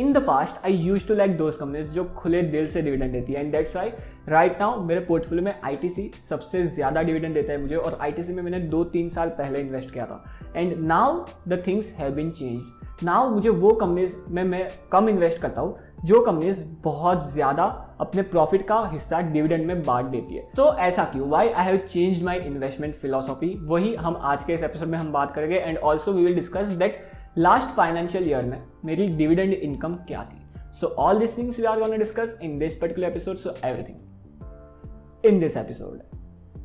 In the past I use to like those companies जो खुले दिल से डिविडेंड देती है, and that's why right now मेरे पोर्टफोलियो में आईटीसी सबसे ज्यादा डिविडेंड देता है मुझे, और आईटीसी में मैंने 2-3 साल पहले इन्वेस्ट किया था, and now the things have been changed. Now मुझे वो कंपनीज में मैं कम इन्वेस्ट करता हूँ जो कंपनीज बहुत ज्यादा अपने प्रॉफिट का हिस्सा डिविडेंड में बांट देती है। तो ऐसा क्यों, why I have changed my investment philosophy, वही हम आज के इस एपिसोड में हम बात करेंगे, and also we will discuss that last financial year में मेरी डिविडेंड इनकम क्या थी। So all this things we are gonna discuss in this particular episode, so everything in this episode.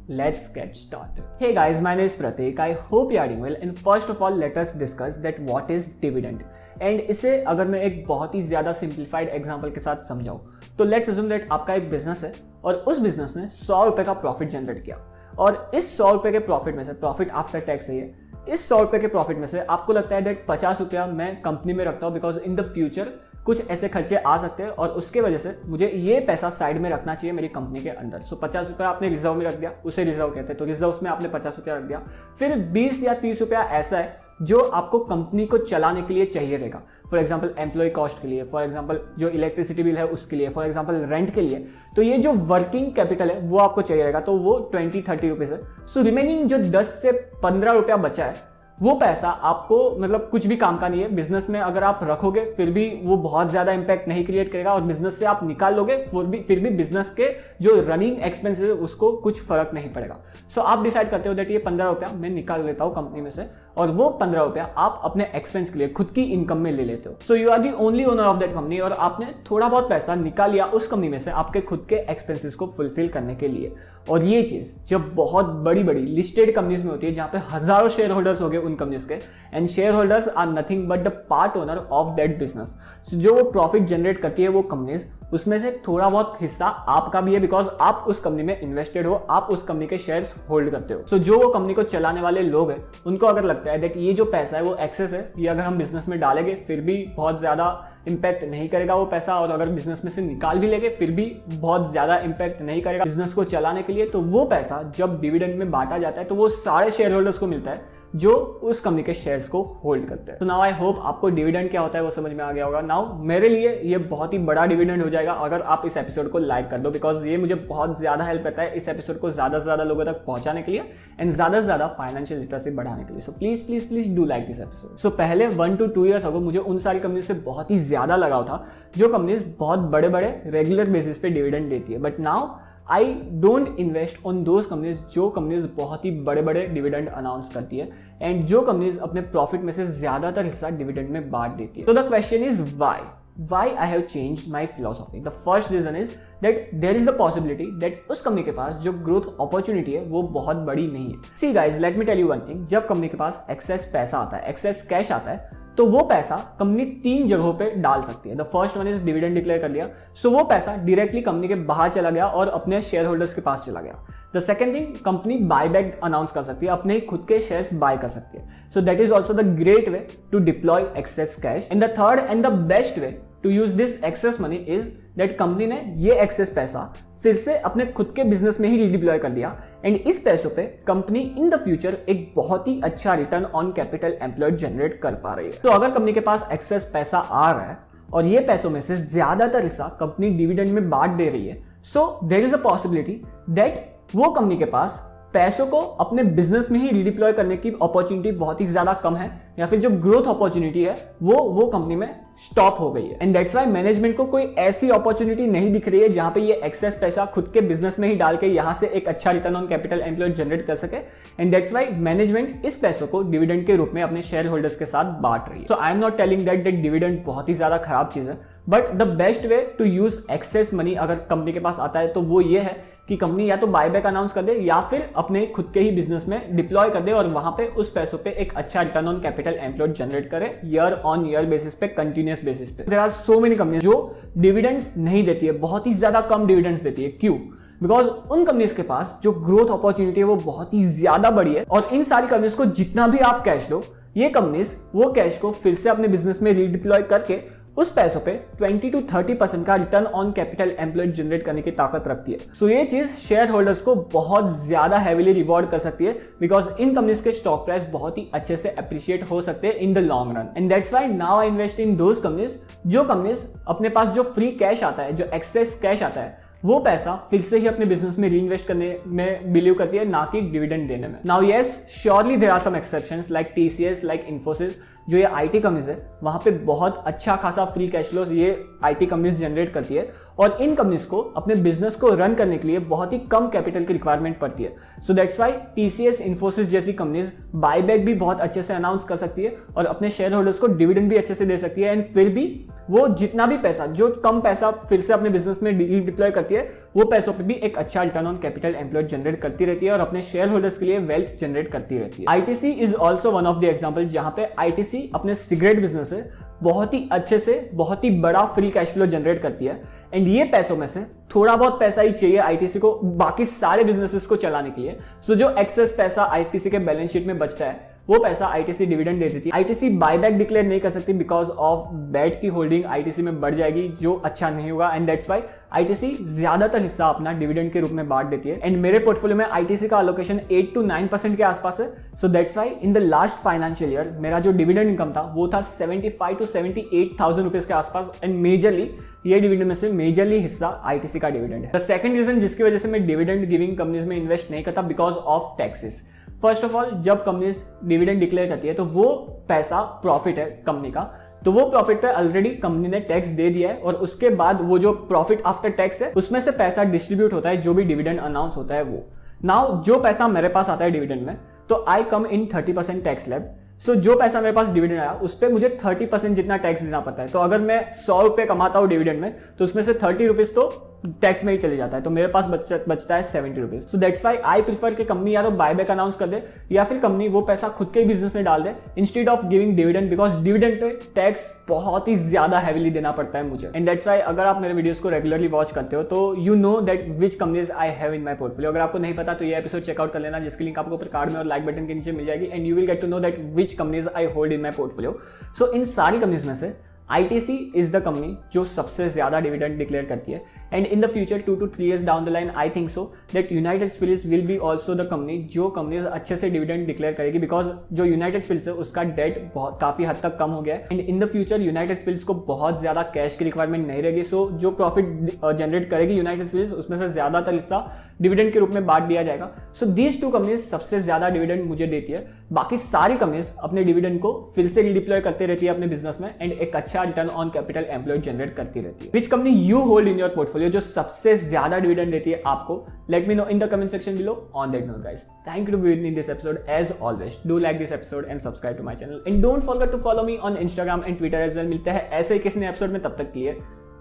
Let's get started. Hey guys, my name is Pratik. I hope you are doing well. And first of all, let us discuss that what is dividend. And इसे अगर मैं एक बहुत ही ज्यादा simplified example के साथ समझाऊं, तो लेट्स अज्यूम दैट आपका एक बिजनेस है और उस बिजनेस ने 100 रुपए का प्रॉफिट जनरेट किया, और इस 100 रुपए के प्रॉफिट में से, प्रॉफिट आफ्टर टैक्स है ये, इस 100 रुपए के प्रॉफिट में से आपको लगता है दैट 50 रुपया मैं कंपनी में रखता हूँ बिकॉज इन द फ्यूचर कुछ ऐसे खर्चे आ सकते हैं और उसके वजह से मुझे ये पैसा साइड में रखना चाहिए मेरी कंपनी के अंदर। सो 50 रुपया आपने रिजर्व में रख दिया, उसे रिजर्व कहते हैं, तो रिजर्व में आपने 50 रुपया रख दिया। फिर 20 या 30 रुपया ऐसा है जो आपको कंपनी को चलाने के लिए चाहिए रहेगा, फॉर एग्जांपल एम्प्लॉय कॉस्ट के लिए, फॉर एग्जांपल जो इलेक्ट्रिसिटी बिल है उसके लिए, फॉर एग्जांपल रेंट के लिए। तो ये जो वर्किंग कैपिटल है वो आपको चाहिए रहेगा, तो वो 20-30 रुपीज है। सो रिमेनिंग जो 10 से 15 रुपया बचा है वो पैसा आपको मतलब कुछ भी काम का नहीं है। बिजनेस में अगर आप रखोगे फिर भी वो बहुत ज्यादा इंपैक्ट नहीं क्रिएट करेगा, और बिजनेस से आप निकाल लोगे फिर भी बिजनेस के जो रनिंग एक्सपेंसेस है उसको कुछ फर्क नहीं पड़ेगा। सो आप डिसाइड करते हो दैट ये 15 रुपया मैं निकाल लेता हूँ कंपनी में से, और वो 15 रुपया आप अपने एक्सपेंस के लिए खुद की इनकम में ले लेते हो। So you are the only owner of that company, और आपने थोड़ा बहुत पैसा निकाल लिया उस कंपनी में से आपके खुद के एक्सपेंसेस को फुलफिल करने के लिए। और ये चीज जब बहुत बड़ी बड़ी लिस्टेड कंपनीज में होती है जहां पे हजारों शेयर होल्डर्स हो गए उन कंपनीज के, and share holders are nothing but the part owner of that business. जो वो प्रॉफिट जनरेट करती है वो कंपनीज, उसमें से थोड़ा बहुत हिस्सा आपका भी है बिकॉज आप उस कंपनी में इन्वेस्टेड हो, आप उस कंपनी के शेयर्स होल्ड करते हो। सो जो वो कंपनी को चलाने वाले लोग हैं उनको अगर लगता है दैट ये जो पैसा है वो एक्सेस है, ये अगर हम बिजनेस में डालेंगे फिर भी बहुत ज्यादा इंपैक्ट नहीं करेगा वो पैसा, और अगर बिजनेस में से निकाल भी लेंगे फिर भी बहुत ज्यादा इंपैक्ट नहीं करेगा बिजनेस को चलाने के लिए, तो वो पैसा जब डिविडेंड में बांटा जाता है तो वो सारे शेयर होल्डर्स को मिलता है जो उस कंपनी के शेयर्स को होल्ड करते हैं। तो नाउ आई होप आपको डिविडेंड क्या होता है वो समझ में आ गया होगा। नाउ मेरे लिए ये बहुत ही बड़ा डिविडेंड हो जाएगा अगर आप इस एपिसोड को लाइक कर दो, बिकॉज ये मुझे बहुत ज्यादा हेल्प करता है इस एपिसोड को ज्यादा से ज्यादा लोगों तक पहुंचाने के लिए एंड ज्यादा से ज्यादा फाइनेंशियल लिटरेसी बढ़ाने के लिए। So please please please do like this episode. So पहले 1 to 2 ईयर्स अगो मुझे उन सारी कंपनी से बहुत ही ज्यादा लगाव था जो कंपनीज बहुत बड़े बड़े रेगुलर बेसिस पे डिविडेंड देती है, but now I don't invest on those companies जो कंपनीज बहुत ही बड़े बड़े डिविडेंड अनाउंस करती है एंड जो कंपनीज अपने प्रॉफिट में से ज्यादातर हिस्सा डिविडेंड में बांट देती है। तो the question is why I have changed my philosophy. The first reason is that there is the possibility that उस कंपनी के पास जो ग्रोथ अपॉर्चुनिटी है वो बहुत बड़ी नहीं है। See guys, let me tell you one thing, जब कंपनी के पास एक्सेस पैसा आता है, एक्सेस कैश आता है, तो वो पैसा कंपनी 3 जगहों पे डाल सकती है। The first one is dividend declare कर लिया, सो वो पैसा डायरेक्टली कंपनी के बाहर चला गया और अपने शेयर होल्डर्स के पास चला गया। The second thing, company buy back announce कर सकती है, अपने ही खुद के शेयर्स बाय कर सकती है। So that is also the great way to deploy excess cash. And the third and the best way to use this excess money is that company ने ये एक्सेस पैसा फिर से अपने खुद के बिजनेस में ही रीडिप्लॉय कर दिया, एंड इस पैसों पे कंपनी इन द फ्यूचर एक बहुत ही अच्छा return on capital employed generate कर पा रही है। तो अगर कंपनी के पास एक्सेस पैसा आ रहा है और ये पैसों में से ज्यादातर हिस्सा कंपनी डिविडेंड में बांट दे रही है, so there is a possibility that वो कंपनी के पास पैसों को अपने बिजनेस में ही रिडिप्लॉय करने की अपॉर्चुनिटी बहुत ही ज्यादा कम है, या फिर जो ग्रोथ अपॉर्चुनिटी है वो कंपनी में स्टॉप हो गई है। एंड दैट्स व्हाई मैनेजमेंट को कोई ऐसी अपॉर्चुनिटी नहीं दिख रही है जहां पे ये एक्सेस पैसा खुद के बिजनेस में ही डाल के यहां से एक अच्छा return on capital employed generate कर सके। एंड दैट्स व्हाई मैनेजमेंट इस पैसों को डिविडेंड के रूप में अपने शेयर होल्डर्स के साथ बांट रही है। So I am not telling that dividend बहुत ही ज्यादा खराब चीज है, but the best way to use excess money अगर कंपनी के पास आता है तो वो ये है कि कंपनी या तो बायबैक अनाउंस कर दे या फिर अपने खुद के ही बिजनेस में डिप्लॉय कर दे और वहां पे उस पैसों पे एक अच्छा return on capital employed generate करे ईयर ऑन ईयर बेसिस पे, कंटिन्यूअस बेसिस पे। There are so many companies जो डिविडेंड्स नहीं देती है, बहुत ही ज्यादा कम डिविडेंड्स देती है। क्यों? बिकॉज उन कंपनीज के पास जो ग्रोथ अपॉर्चुनिटी है वो बहुत ही ज्यादा बड़ी है, और इन सारी कंपनीज को जितना भी आप कैश दो, ये कंपनीज वो कैश को फिर से अपने बिजनेस में रीडिप्लॉय करके उस पैसों पे 20 to 30% का return on capital employed generate करने की ताकत रखती है। सो ये चीज शेयर होल्डर्स को बहुत ज्यादा हैवीली रिवॉर्ड कर सकती है, बिकॉज इन कंपनीज के स्टॉक प्राइस बहुत ही अच्छे से अप्रिशिएट हो सकते हैं in the long run. And that's why now I invest in those companies जो कंपनीज अपने पास जो फ्री कैश आता है, जो एक्सेस कैश आता है, वो पैसा फिर से ही अपने बिजनेस में रीइन्वेस्ट करने में बिलीव करती है, ना कि डिविडेंड देने में। Now yes, surely there are some exceptions like TCS, like Infosys, जो ये आईटी कंपनीज है, वहां पे बहुत अच्छा खासा फ्री कैश फ्लोस ये आईटी कंपनीज जनरेट करती है, और इन कंपनीज को अपने बिजनेस को रन करने के लिए बहुत ही कम कैपिटल की रिक्वायरमेंट पड़ती है। So that's why TCS, Infosys जैसी कंपनीज बायबैक भी बहुत अच्छे से अनाउंस कर सकती है और अपने शेयर होल्डर्स को डिविडेंड भी अच्छे से दे सकती है, एंड फिर भी वो जितना भी पैसा, जो कम पैसा फिर से अपने बिजनेस में डिप्लॉय करती है, वो पैसों पे भी एक अच्छा return on capital employed generate करती रहती है और अपने शेयर होल्डर्स के लिए वेल्थ जनरेट करती रहती है। ITC is also one of the example जहां पे आईटीसी अपने सिगरेट बिजनेस से बहुत ही अच्छे से बहुत ही बड़ा फ्री कैश फ्लो जनरेट करती है, एंड ये पैसों में से थोड़ा बहुत पैसा ही चाहिए आईटीसी को बाकी सारे बिजनेसेस को चलाने के लिए। सो जो एक्सेस पैसा आईटीसी के बैलेंस शीट में बचता है, वो पैसा आईटीसी डिविडेंड देती थी। आईटीसी बायबैक डिक्लेयर नहीं कर सकती बिकॉज ऑफ बेट की होल्डिंग आईटीसी में बढ़ जाएगी, जो अच्छा नहीं होगा, एंड दैट्स व्हाई आईटीसी ज्यादातर हिस्सा अपना डिविडेंड के रूप में बांट देती है। एंड मेरे पोर्टफोलियो में आईटीसी का अलोकेशन 8 to 9% के आसपास है। So that's why in the last financial year मेरा जो डिविडेंड इनकम था वो था 75 to 78,000 रुपीज के आसपास, एंड मेजरली ये डिविडेंड में से मेजरली हिस्सा आईटीसी का डिविडेंड है। द सेकंड रीजन जिसकी वजह से मैं डिविडेंड गिविंग कंपनीज में इन्वेस्ट नहीं करता, because of taxes. First of all, जब कंपनीज डिविडेंड डिक्लेयर करती है तो वो पैसा प्रॉफिट है कंपनी का, तो वो प्रॉफिट पे ऑलरेडी कंपनी ने टैक्स दे दिया है, और उसके बाद वो जो प्रॉफिट आफ्टर टैक्स है उसमें से पैसा डिस्ट्रीब्यूट होता है, जो भी डिविडेंड अनाउंस होता है वो। नाउ जो पैसा मेरे पास आता है डिविडेंड में, तो आई कम इन 30% टैक्स स्लैब। सो जो पैसा मेरे पास डिविडेंड आया उस पर मुझे 30% जितना टैक्स देना पड़ता है। तो अगर मैं 100 रुपए कमाता हूँ डिविडेंड में, तो उसमें से 30 रुपीज तो टैक्स में ही चले जाता है, तो मेरे पास बचता है 70 rupees. So that's why I prefer कि कंपनी या तो बायबैक अनाउंस कर दे, या फिर कंपनी वो पैसा खुद के बिजनेस में डाल दे instead of giving dividend, because dividend पे टैक्स बहुत ही ज्यादा हैवीली देना पड़ता है मुझे। एंड दैट्स व्हाई अगर आप मेरे वीडियोस को रेगुलरली वॉच करते हो तो you know that which companies I have in my portfolio. अगर आपको नहीं पता तो ये एपिसोड चेकआउट कर लेना, जिसकी लिंक आपको ऊपर कार्ड में और लाइक बटन के नीचे मिल जाएगी, and you will get to know that which companies I hold in my portfolio. So इन सारी कंपनीज में से आईटीसी इज द कंपनी जो सबसे ज्यादा डिविडेंड डिक्लेयर करती है, and in the future 2 to 3 years down the line I think so that United Spirits will be also the company जो कंपनीज अच्छे से डिविडेंड डिक्लेयर करेगी, बिकॉज जो यूनाइटेड स्पिरिट्स है उसका डेट बहुत काफी हद तक कम हो गया है, and in the future United Spirits को बहुत ज्यादा कैश की रिक्वायरमेंट नहीं रहेगी। सो जो प्रॉफिट जनरेट करेगी यूनाइटेड स्पिरिट्स, उसमें से ज्यादातर हिस्सा डिविडेंड के रूप में बांट दिया जाएगा। सो दीज टू कंपनीज सबसे ज्यादा डिविडेंड मुझे देती है, बाकी सारी कंपनीज अपने डिविडेंड को फिर से रिडिप्लॉय करते रहती है अपने बिजनेस में, एंड एक अच्छा return on capital employed generate करती रहती है। Which company you hold in your portfolio जो सबसे ज्यादा डिविडेंड देती है आपको? Let me know in the comment section below. On that note guys, thank you to be with me in this episode as always. Do like this episode and subscribe to my channel, and don't forget to follow me on Instagram and Twitter as well. मिलते हैं ऐसे ही किसी नए episode में, तब तक के लिए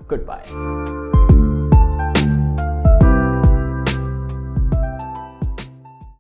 गुड बाय।